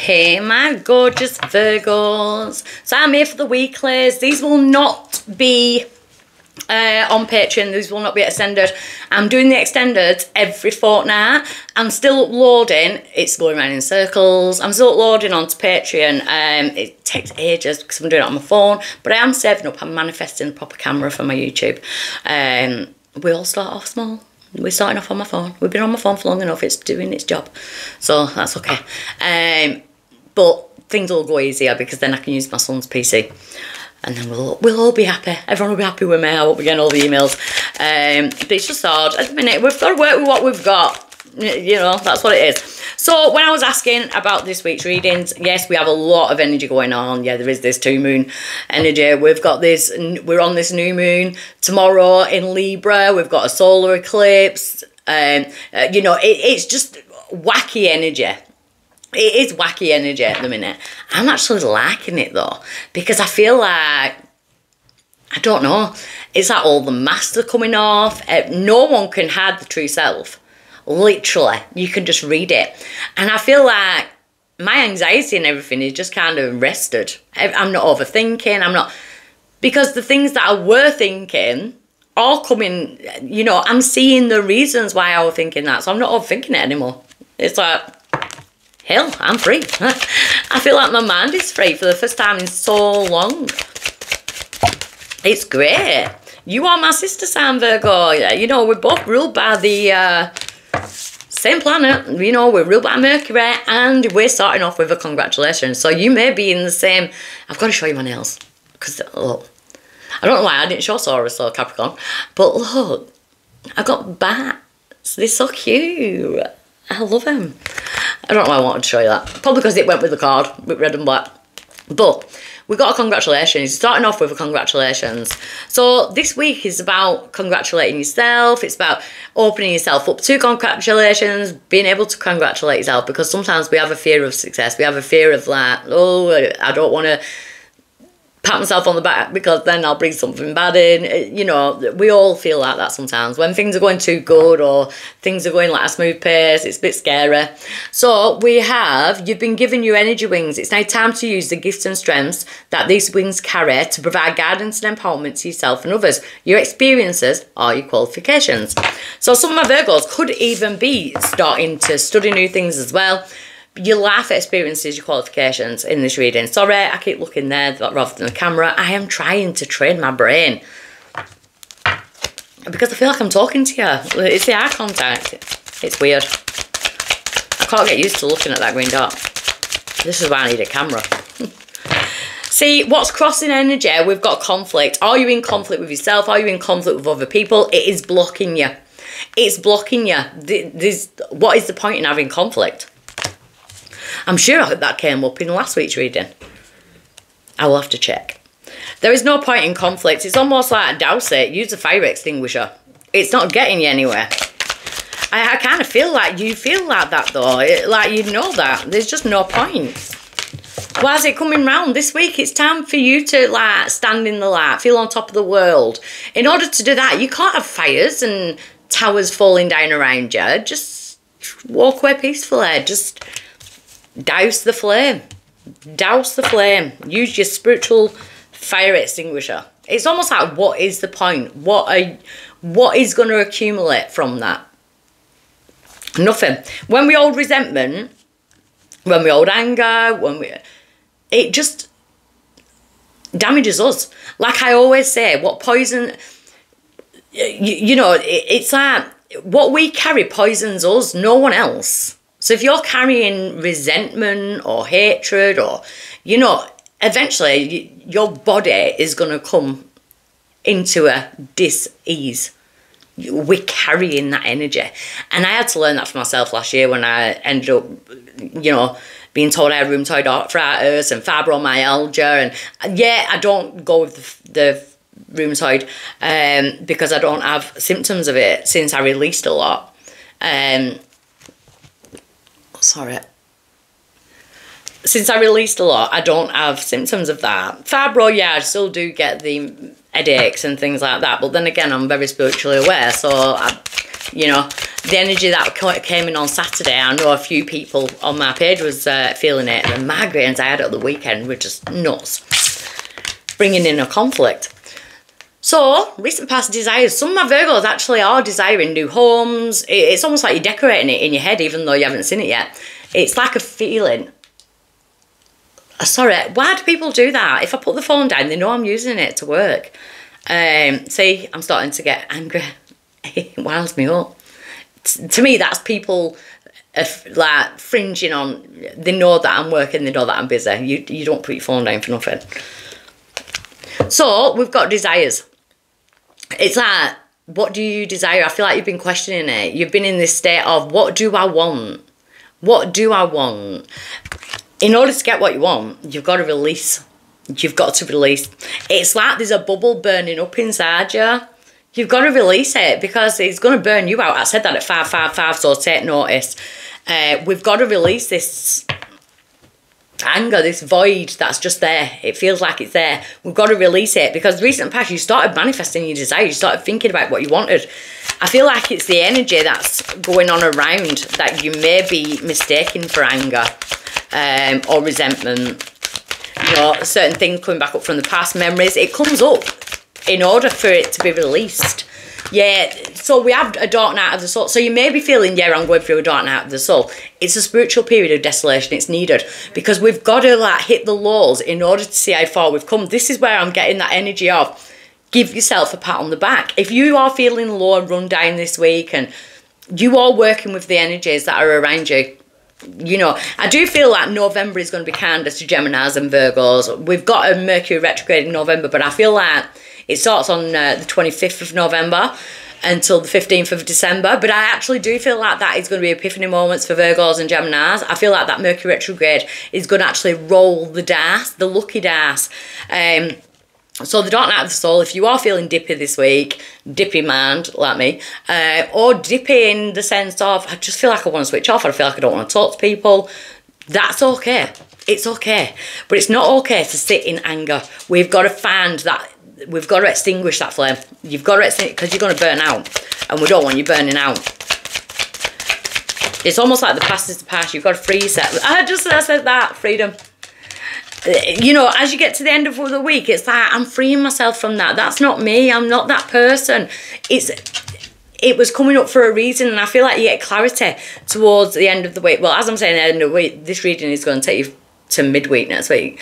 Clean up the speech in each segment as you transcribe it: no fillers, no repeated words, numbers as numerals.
Hey my gorgeous Virgos. So I'm here for the weeklies. These will not be on Patreon. These will not be extended. I'm doing the extended every fortnight. I'm still uploading. It's going around in circles. I'm still uploading onto Patreon. It takes ages because I'm doing it on my phone. But I am saving up. I'm manifesting a proper camera for my YouTube. We all start off small. We're starting off on my phone. We've been on my phone for long enough. It's doing its job. So that's okay. But things will go easier because then I can use my son's PC. And then we'll all be happy. Everyone will be happy with me. I won't be getting all the emails. But it's just hard. At the minute, we've got to work with what we've got. You know, that's what it is. So when I was asking about this week's readings, yes, we have a lot of energy going on. Yeah, there is this 2 moon energy. We've got this, we're on this new moon tomorrow in Libra. We've got a solar eclipse. You know, it's just wacky energy. It is wacky energy at the minute. I'm actually liking it though, because I feel like, I don't know, it's like all the masks are coming off. No one can hide the true self. Literally, you can just read it. And I feel like my anxiety and everything is just kind of rested. I'm not overthinking, I'm not, because the things that I were thinking are coming, you know, I'm seeing the reasons why I was thinking that, so I'm not overthinking it anymore. It's like, hell, I'm free. I feel like my mind is free for the first time in so long. It's great. You are my sister sign, Virgo. You know, we're both ruled by the same planet. You know, we're ruled by Mercury, and we're starting off with a congratulations. So you may be in the same. I've got to show you my nails, because look, I don't know why I didn't show Taurus or Capricorn, but look, I got bats. They're so cute. I love them. I don't know why I wanted to show you that. Probably because it went with the card, with red and black. But we got a congratulations. Starting off with a congratulations. So this week is about congratulating yourself. It's about opening yourself up to congratulations, being able to congratulate yourself, because sometimes we have a fear of success. We have a fear of like, oh, I don't want to pat myself on the back because then I'll bring something bad in. You know, we all feel like that sometimes. When things are going too good or things are going like a smooth pace, it's a bit scary. So we have, you've been given your energy wings. It's now time to use the gifts and strengths that these wings carry to provide guidance and empowerment to yourself and others. Your experiences are your qualifications. So some of my Virgos could even be starting to study new things as well. Your life experiences, your qualifications in this reading. Sorry, I keep looking there rather than the camera. I am trying to train my brain, because I feel like I'm talking to you. It's the eye contact. It's weird. I can't get used to looking at that green dot. This is why I need a camera. See, what's crossing energy? We've got conflict. Are you in conflict with yourself? Are you in conflict with other people? It is blocking you. It's blocking you. What is the point in having conflict? I'm sure that came up in last week's reading. I will have to check. There is no point in conflict. It's almost like douse it. Use a fire extinguisher. It's not getting you anywhere. I kind of feel like you feel like that though. Like you know that. There's just no point. Why is it coming round this week? It's time for you to like stand in the light. Feel on top of the world. In order to do that, you can't have fires and towers falling down around you. Just walk away peacefully. Just douse the flame. Douse the flame. Use your spiritual fire extinguisher. It's almost like, what is the point? What is going to accumulate from that? Nothing. When we hold resentment, when we hold anger, it just damages us. Like I always say, what poison, you know, it's like what we carry poisons us, no one else. So if you're carrying resentment or hatred or, you know, eventually your body is going to come into a dis-ease. We're carrying that energy. And I had to learn that for myself last year when I ended up, you know, being told I had rheumatoid arthritis and fibromyalgia. And yeah, I don't go with the rheumatoid because I don't have symptoms of it since I released a lot. Sorry. Since I released a lot, I don't have symptoms of that. Fibro, yeah, I still do get the headaches and things like that. But then again, I'm very spiritually aware. So You know, the energy that came in on Saturday, I know a few people on my page was feeling it. The migraines I had at the weekend were just nuts, bringing in a conflict. So, recent past desires. Some of my Virgos actually are desiring new homes. It's almost like you're decorating it in your head, even though you haven't seen it yet. It's like a feeling. Sorry, why do people do that? If I put the phone down, they know I'm using it to work. See, I'm starting to get angry. It winds me up. To me, that's people like fringing on. They know that I'm working. They know that I'm busy. You don't put your phone down for nothing. So we've got desires. It's like, what do you desire? I feel like you've been questioning it. You've been in this state of, what do I want? What do I want? In order to get what you want, you've got to release. You've got to release. It's like there's a bubble burning up inside you. You've got to release it because it's going to burn you out. I said that at 555, so take notice. We've got to release this anger, this void that's just there. It feels like it's there. We've got to release it because recent past you started manifesting your desire. You started thinking about what you wanted. I feel like it's the energy that's going on around that you may be mistaken for anger or resentment. You know, certain things coming back up from the past, memories. It comes up in order for it to be released. Yeah, so we have a dark night of the soul. So you may be feeling, yeah, I'm going through a dark night of the soul. It's a spiritual period of desolation. It's needed because we've got to like hit the lows in order to see how far we've come. This is where I'm getting that energy of give yourself a pat on the back. If you are feeling low and run down this week and you are working with the energies that are around you, you know, I do feel like November is going to be kinder to Geminis and Virgos. We've got a Mercury retrograde in November, but I feel like it starts on the 25th of November until the 15th of December. But I actually do feel like that is going to be epiphany moments for Virgos and Geminis. I feel like that Mercury retrograde is going to actually roll the dice, the lucky dice. So the dark night of the soul, if you are feeling dippy this week, dippy mind like me, or dippy in the sense of, I just feel like I want to switch off, I feel like I don't want to talk to people, that's okay. It's okay. But it's not okay to sit in anger. We've got to find that. We've got to extinguish that flame. You've got to extinguish because you're going to burn out. And we don't want you burning out. It's almost like the past is the past. You've got to free yourself. I said that. Freedom. You know, as you get to the end of the week, it's like, I'm freeing myself from that. That's not me. I'm not that person. It was coming up for a reason. And I feel like you get clarity towards the end of the week. Well, as I'm saying, the end of the week, this reading is going to take you to midweek next week.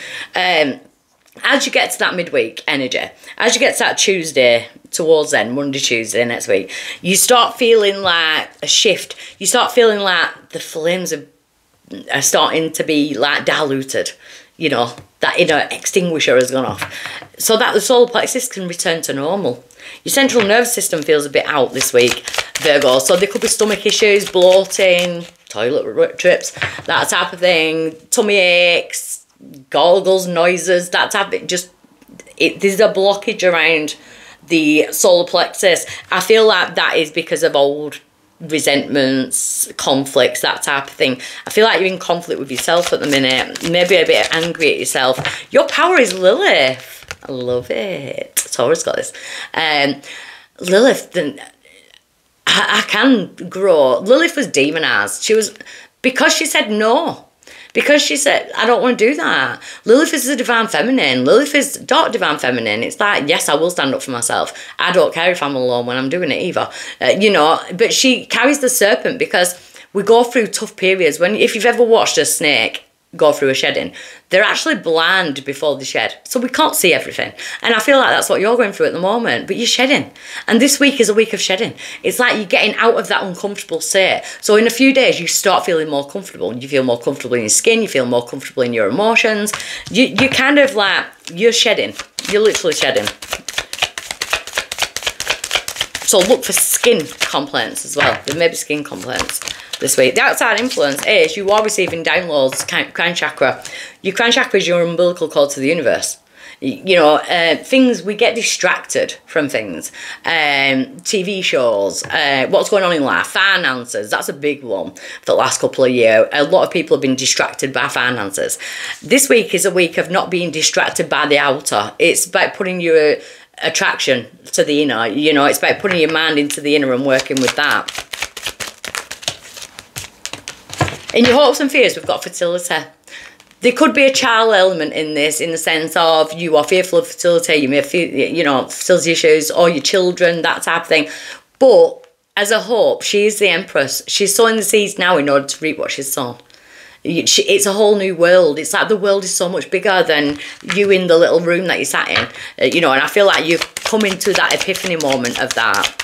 As you get to that midweek energy, as you get to that Tuesday, towards then, Monday, Tuesday next week, you start feeling like a shift. You start feeling like the flames are starting to be like diluted. You know, that inner extinguisher has gone off. So that the solar plexus can return to normal. Your central nervous system feels a bit out this week, Virgo. So there could be stomach issues, bloating, toilet trips, that type of thing, tummy aches, gargles, noises, that type of just there's a blockage around the solar plexus. I feel like that is because of old resentments, conflicts, that type of thing. I feel like you're in conflict with yourself at the minute, maybe a bit angry at yourself. Your power is Lilith. I love it. Taurus got this. Lilith, I can grow. Lilith was demonized. She was, because she said no. Because she said, I don't want to do that. Lilith is the divine feminine. Lilith is dark divine feminine. It's like, yes, I will stand up for myself. I don't care if I'm alone when I'm doing it either. You know, but she carries the serpent because we go through tough periods. If you've ever watched a snake go through a shedding, they're actually blind before they shed. So we can't see everything. And I feel like that's what you're going through at the moment. But you're shedding. And this week is a week of shedding. It's like you're getting out of that uncomfortable state. So in a few days, you start feeling more comfortable. You feel more comfortable in your skin. You feel more comfortable in your emotions. You're kind of like, you're shedding. You're literally shedding. So look for skin complaints as well. There may be skin complaints this week. The outside influence is you are receiving downloads, crown chakra. Your crown chakra is your umbilical cord to the universe. You know, things, we get distracted from things. TV shows, what's going on in life, finances, that's a big one for the last couple of years. A lot of people have been distracted by finances. This week is a week of not being distracted by the outer. It's about putting your attraction to the inner. You know, it's about putting your mind into the inner and working with that. In your hopes and fears, we've got fertility. There could be a child element in this, in the sense of you are fearful of fertility, you may feel, you know, fertility issues, or your children, that type of thing. But as a hope, she is the Empress. She's sowing the seeds now in order to reap what she's sown. It's a whole new world. It's like the world is so much bigger than you in the little room that you sat in. You know, and I feel like you've come into that epiphany moment of that.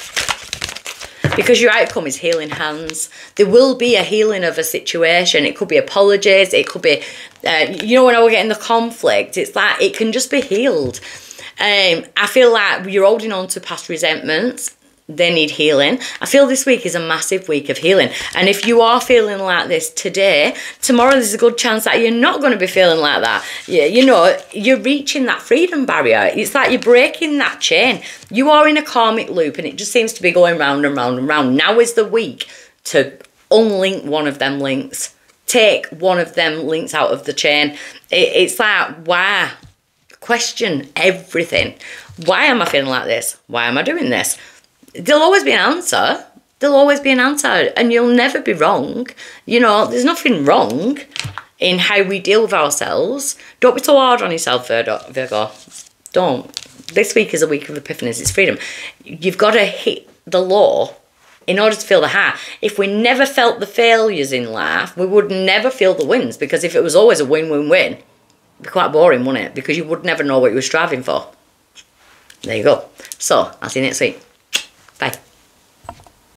Because your outcome is healing hands. There will be a healing of a situation. It could be apologies. It could be, you know, when I was getting the conflict, it's like it can just be healed. I feel like you're holding on to past resentments. They need healing. I feel this week is a massive week of healing. And if you are feeling like this today, tomorrow there's a good chance that you're not going to be feeling like that. You know, you're reaching that freedom barrier. It's like you're breaking that chain. You are in a karmic loop and it just seems to be going round and round and round. Now is the week to unlink one of them links. Take one of them links out of the chain. It's like, why? Question everything. Why am I feeling like this? Why am I doing this? There'll always be an answer. There'll always be an answer. And you'll never be wrong. You know, there's nothing wrong in how we deal with ourselves. Don't be so hard on yourself, Virgo. Don't. This week is a week of epiphanies. It's freedom. You've got to hit the low in order to feel the high. If we never felt the failures in life, we would never feel the wins. Because if it was always a win-win-win, it'd be quite boring, wouldn't it? Because you would never know what you were striving for. There you go. So, I'll see you next week. Bye.